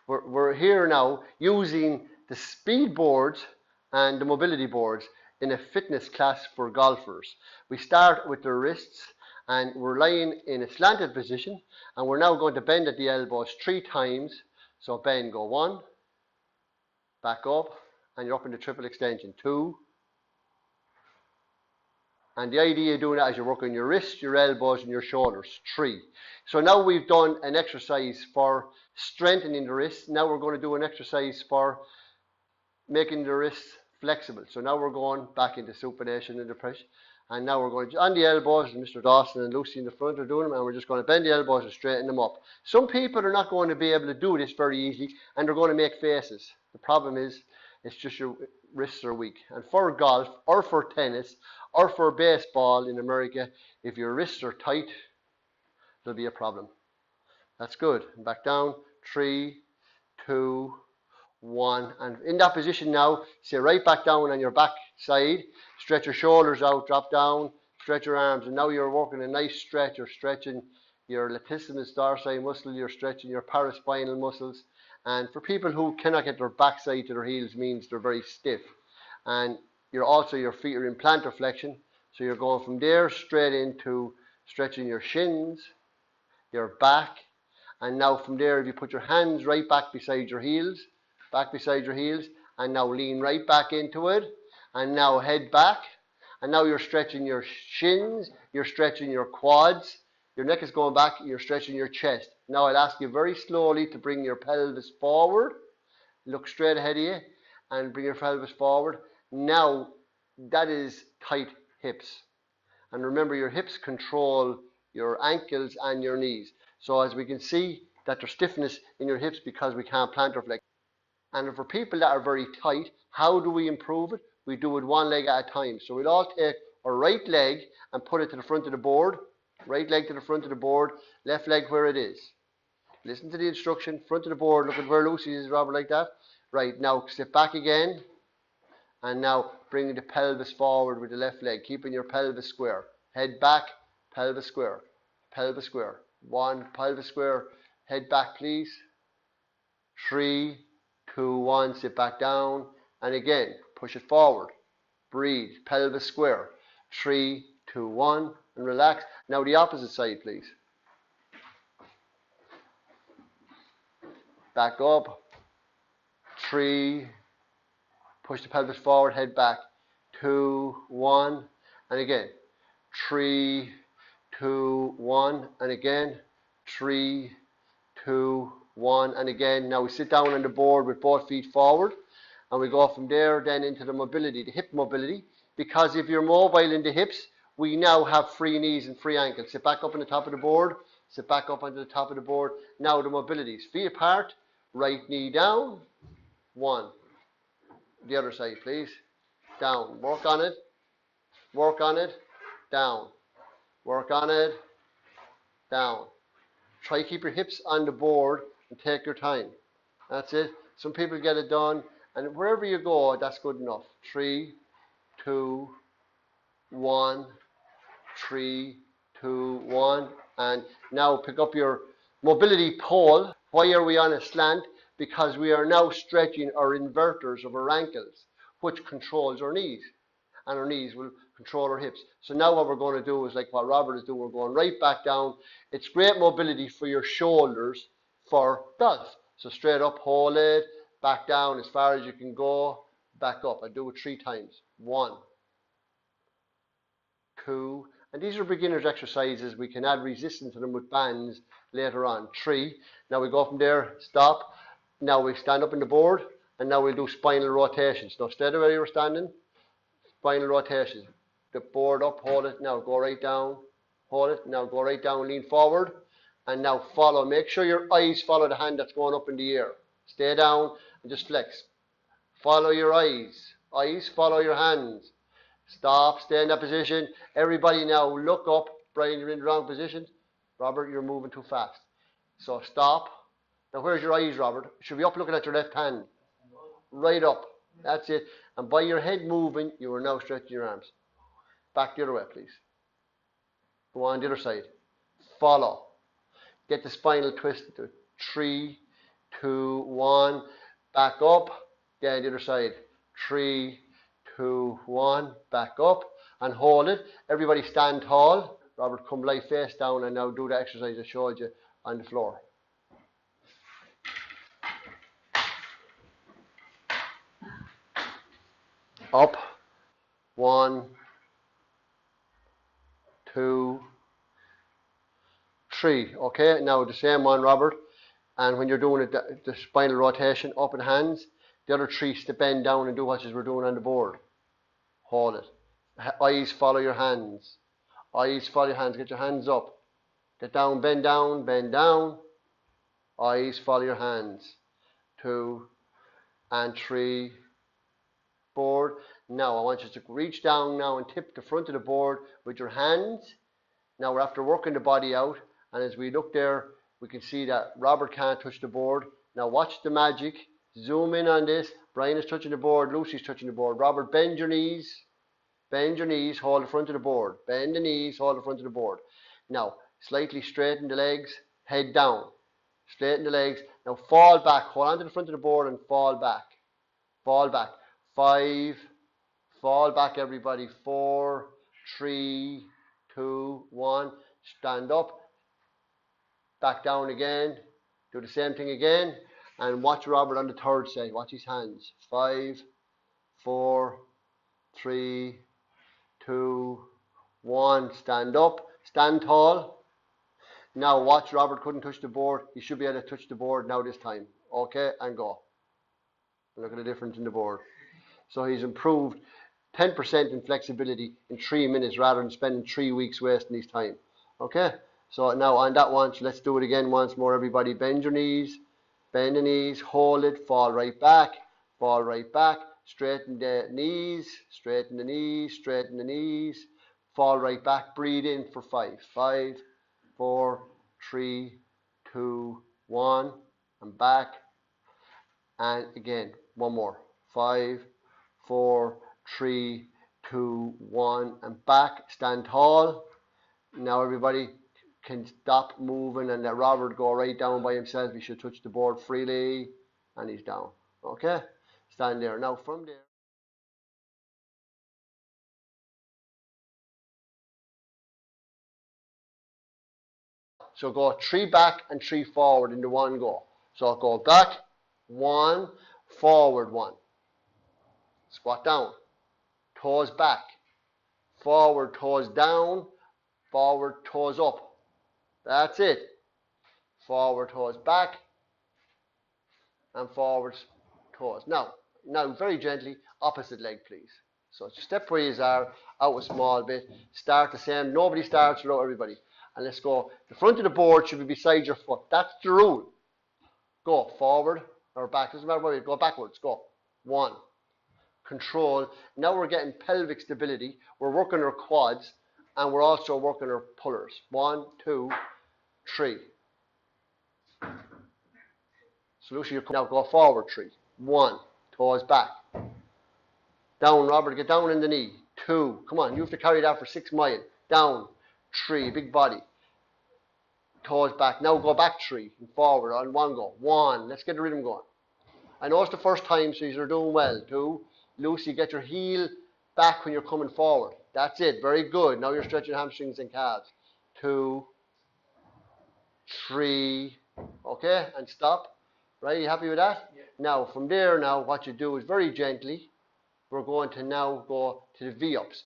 We're here now using the speed boards and the mobility boards in a fitness class for golfers. We start with the wrists and we're lying in a slanted position, and we're now going to bend at the elbows 3 times. So bend, go 1, back up, and you're up in the triple extension, 2. And the idea of doing that is you're working your wrists, your elbows, and your shoulders, 3. So now we've done an exercise for strengthening the wrists. Now we're going to do an exercise for making the wrists flexible. So now we're going back into supination and depression. And now we're going on the elbows, and Mr. Dawson and Lucy in the front are doing them, and we're just going to bend the elbows and straighten them up. Some people are not going to be able to do this very easily, and they're going to make faces. The problem is, it's just your wrists are weak. And for golf, or for tennis, or for baseball in America, if your wrists are tight, there'll be a problem. That's good. And back down, 3, 2, 1, and in that position now, sit right back down on your back side, stretch your shoulders out, drop down, stretch your arms, and now you're working a nice stretch. You're stretching your latissimus dorsi muscle, you're stretching your paraspinal muscles, and for people who cannot get their backside to their heels, means they're very stiff. And you're also, your feet are in plantar flexion, so you're going from there straight into stretching your shins, your back, and now from there, if you put your hands right back beside your heels, and now lean right back into it, and now head back, and now you're stretching your shins, you're stretching your quads, your neck is going back, you're stretching your chest. Now I'll ask you very slowly to bring your pelvis forward, look straight ahead of you, and bring your pelvis forward. Now that is tight hips, and remember your hips control your ankles and your knees. So as we can see that there's stiffness in your hips because we can't plantar flex. And for people that are very tight, how do we improve it? We do it one leg at a time. So we'll all take our right leg and put it to the front of the board. Right leg to the front of the board, left leg where it is. Listen to the instruction, front of the board, look at where Lucy is, Robert, like that. Right, now sit back again. And now bring the pelvis forward with the left leg, keeping your pelvis square. Head back, pelvis square, pelvis square. 1, pelvis square, head back please. 3, 2, 1, sit back down. And again, push it forward. Breathe, pelvis square. 3, 2, 1, and relax. Now the opposite side, please. Back up. 3, push the pelvis forward, head back. 2, 1, and again. 3, 2, 1, and again. 3, 2, 1, and again. Now we sit down on the board with both feet forward, and we go from there then into the mobility, the hip mobility, because if you're mobile in the hips, we now have free knees and free ankles. Sit back up on the top of the board, sit back up onto the top of the board. Now the mobilities, feet apart, right knee down, 1. The other side please, down, work on it, down, work on it, down. Try to keep your hips on the board and take your time. That's it. Some people get it done, and wherever you go, that's good enough. 3, 2, 1, 3, 2, 1, and now pick up your mobility pole. Why are we on a slant? Because we are now stretching our inverters of our ankles, which controls our knees, and our knees will control our hips. So now what we're going to do is like what Robert is doing, we're going right back down. It's great mobility for your shoulders for golf. So straight up, hold it, back down as far as you can go, back up. I do it 3 times. 1, 2, and these are beginners exercises. We can add resistance to them with bands later on. 3, now we go from there, stop. Now we stand up in the board, and now we'll do spinal rotations. Now stay the way you're standing, spinal rotations. The board up, hold it, now go right down, hold it, now go right down, lean forward, and now follow. Make sure your eyes follow the hand that's going up in the air. Stay down and just flex. Follow your eyes. Eyes follow your hands. Stop, stay in that position. Everybody now look up. Brian, you're in the wrong position. Robert, you're moving too fast. So stop. Now where's your eyes, Robert? Should be up looking at your left hand. Right up. That's it. And by your head moving, you are now stretching your arms. Back the other way, please. Go on the other side. Follow. Get the spinal twist to 3, 2, 1. Back up. Again, the other side. 3, 2, 1. Back up and hold it. Everybody stand tall. Robert, come lie face down and now do the exercise I showed you on the floor. Up. 1, 2, 3. Okay, now the same one, Robert. And when you're doing it, the spinal rotation, up in hands. The other 3 to bend down and do what we're doing on the board. Hold it. Eyes follow your hands. Eyes follow your hands. Get your hands up. Get down, bend down, bend down. Eyes follow your hands. 2 and 3. Board. Now I want you to reach down now and tip the front of the board with your hands. Now we're after working the body out, and as we look there, we can see that Robert can't touch the board. Now watch the magic. Zoom in on this. Brian is touching the board. Lucy's touching the board. Robert, bend your knees. Bend your knees. Hold the front of the board. Bend the knees. Hold the front of the board. Now slightly straighten the legs. Head down. Straighten the legs. Now fall back. Hold on to the front of the board and fall back. Fall back. 5. Fall back, everybody. 4, 3, 2, 1. Stand up. Back down again. Do the same thing again. And watch Robert on the third side. Watch his hands. 5, 4, 3, 2, 1. Stand up. Stand tall. Now watch Robert couldn't touch the board. He should be able to touch the board now this time. Okay, and go. Look at the difference in the board. So he's improved 10% in flexibility in 3 minutes rather than spending 3 weeks wasting his time. Okay, so now on that one, so let's do it again once more. Everybody bend your knees, bend the knees, hold it, fall right back, straighten the knees, straighten the knees, straighten the knees, fall right back, breathe in for 5. 5, 4, 3, 2, 1, and back. And again, one more. 5, 4, 3, 2, 1, and back. Stand tall. Now everybody can stop moving and let Robert go right down by himself. He should touch the board freely, and he's down. Okay? Stand there. Now from there. So go 3 back and 3 forward into one go. So go back, 1, forward 1. Squat down. Toes back. Forward, toes down. Forward, toes up. That's it. Forward, toes back. And forward, toes. Now, very gently, opposite leg, please. So step where you are, out a small bit. Start the same. Nobody starts without everybody. And let's go. The front of the board should be beside your foot. That's the rule. Go forward or back. Doesn't matter where you go. Backwards. Go. 1. Control. Now we're getting pelvic stability. We're working our quads. And we're also working our pullers. 1, 2, 3. So Lucy, you now go forward 3. 1. Toes back. Down, Robert. Get down in the knee. 2. Come on. You have to carry that for 6 miles. Down. 3. Big body. Toes back. Now go back 3 and forward on one go. 1. Let's get the rhythm going. I know it's the first time, so you're doing well. 2. Lucy, get your heel back when you're coming forward. That's it. Very good. Now you're stretching hamstrings and calves. 2, 3. Okay, and stop. Right, you happy with that? Yeah. Now, from there now, what you do is very gently, we're going to now go to the V-ups.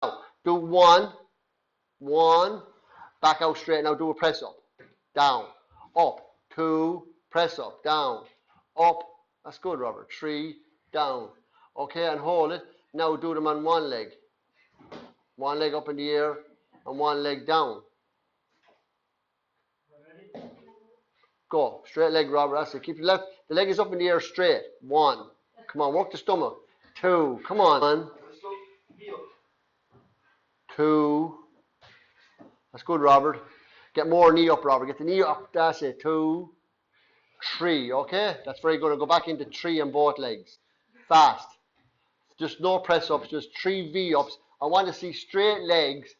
Now, do 1, 1, back out straight. Now do a press up. Down, up, 2, press up, down, up. That's good, Robert. 3, down. Okay, and hold it. Now do them on one leg. One leg up in the air and one leg down. Go. Straight leg, Robert. That's it. Keep the left. The leg is up in the air straight. 1. Come on, work the stomach. 2. Come on. 1. 2. That's good, Robert. Get more knee up, Robert. Get the knee up. That's it. 2, 3. Okay? That's very good. I'll go back into 3 on both legs. Fast. Just no press ups. Just 3 V ups. I want to see straight legs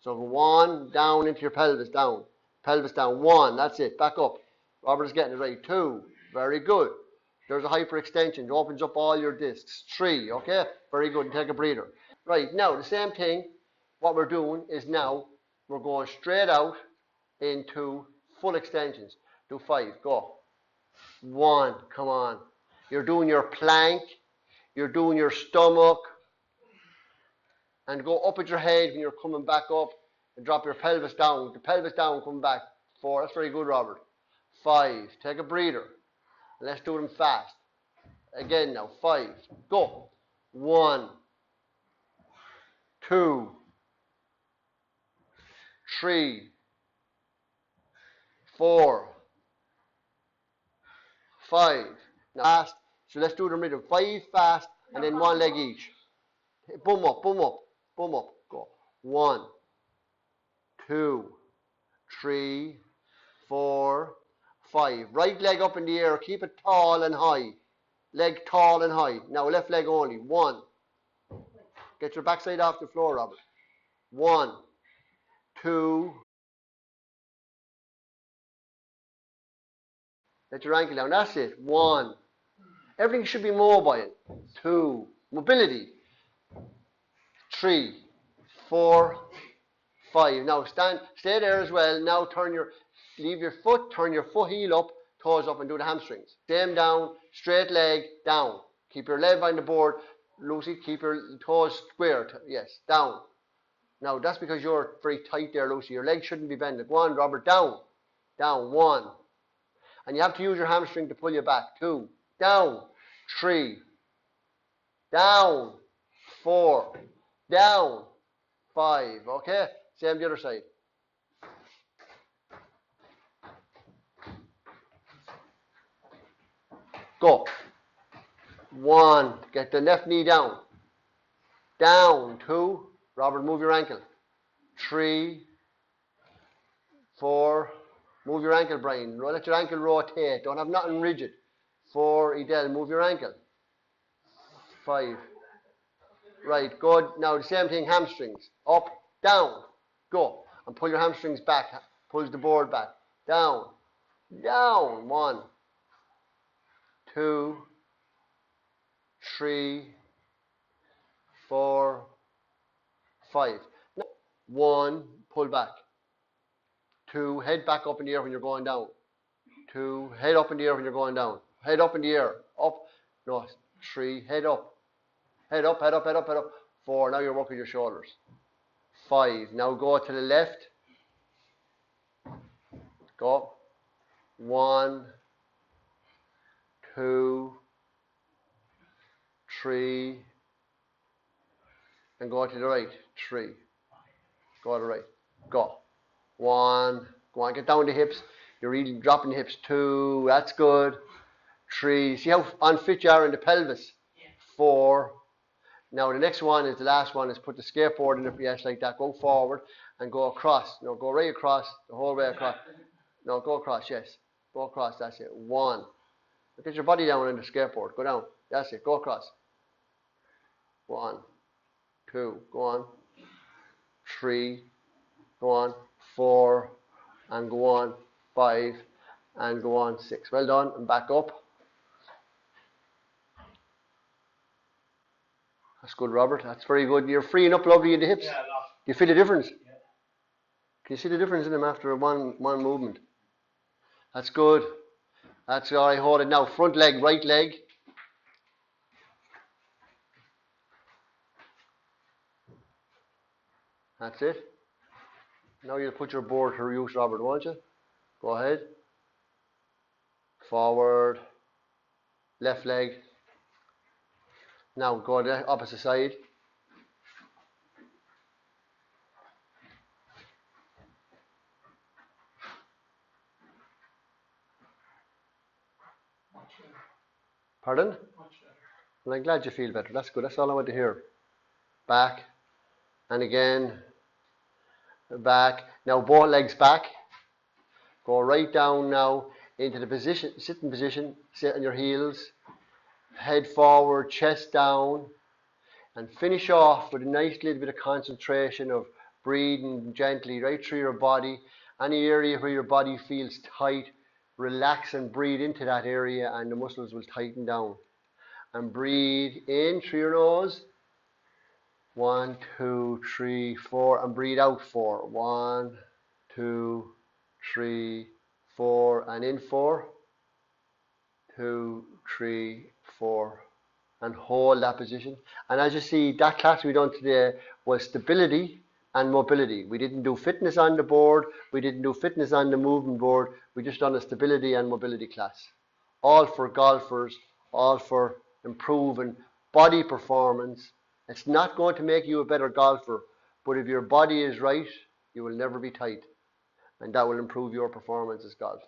So 1, down into your pelvis, down. Pelvis down, 1, that's it, back up. Robert is getting it right. 2, very good. There's a hyperextension, it opens up all your discs. 3, okay, very good, and take a breather. Right, now the same thing, what we're doing is now we're going straight out into full extensions. Do 5, go. 1, come on. You're doing your plank, you're doing your stomach, and go up at your head when you're coming back up, and drop your pelvis down. The pelvis down, come back. 4, that's very good, Robert. 5, take a breather. Let's do them fast. Again now, 5, go. 1, 2, 3, 4, 5. Now fast. So let's do them rhythm. 5 fast, and then 1 leg each. Boom up, boom up, boom up. Go. 1, 2, 3, 4, 5. Right leg up in the air. Keep it tall and high. Leg tall and high. Now left leg only. 1. Get your backside off the floor, Robert. 1, 2. Let your ankle down. That's it. 1. Everything should be mobile. 2. Mobility. 3, 4, 5. Now stay there as well. Now leave your foot, turn your foot heel up, toes up, and do the hamstrings. Same down, straight leg, down. Keep your leg on the board, Lucy, keep your toes square, yes, down. Now that's because you're very tight there, Lucy. Your legs shouldn't be bending. Go on, Robert, down. Down, 1. And you have to use your hamstring to pull you back. 2, down. 3, down. 4, down. 5, okay? Same the other side. Go. 1, get the left knee down. Down. 2, Robert, move your ankle. 3, 4, move your ankle, Brian. Let your ankle rotate. Don't have nothing rigid. 4, Edel, move your ankle. 5. Right, good. Now the same thing, hamstrings. Up, down. Go. And pull your hamstrings back. Pulls the board back. Down. Down. 1, 2, 3, 4, 5. Now, 1, pull back. 2, head back up in the air when you're going down. 2, head up in the air when you're going down. Head up in the air. Up. No, 3, head up. Head up, head up, head up, head up. 4, now you're working your shoulders. 5, now go to the left. Go. 1, 2, 3, and go to the right. 3. Go to the right. Go. 1, go on, get down the hips. You're really dropping the hips. 2, that's good. 3, see how unfit you are in the pelvis. 4. Now the next one is the last one is put the skateboard in the yes like that. Go forward and go across. No, go right across the whole way across. No, go across. Yes, go across. That's it. 1. Get your body down on the skateboard. Go down. That's it. Go across. 1, 2. Go on. 3. Go on. 4, and go on. 5, and go on. 6. Well done. And back up. That's good, Robert. That's very good. You're freeing up lovely in the hips. Yeah, do you feel the difference? Yeah. Can you see the difference in them after one movement? That's good. That's all right. Hold it now. Front leg, right leg. That's it. Now you'll put your board to use, Robert, won't you? Go ahead. Forward. Left leg. Now go to the opposite side. Pardon? Well, I'm glad you feel better. That's good. That's all I want to hear. Back. And again. Back. Now both legs back. Go right down now into the position, sitting position. Sit on your heels. Head forward, chest down. And finish off with a nice little bit of concentration of breathing gently right through your body. Any area where your body feels tight, relax and breathe into that area and the muscles will tighten down. And breathe in through your nose. 1, 2, 3, 4. And breathe out 4. 1, 2, 3, 4. And in 4. 2, 3, 4. And hold that position. And as you see, that class we done today was stability and mobility. We didn't do fitness on the board. We didn't do fitness on the movement board. We just done a stability and mobility class. All for golfers, all for improving body performance. It's not going to make you a better golfer, but if your body is right, you will never be tight. And that will improve your performance as golf.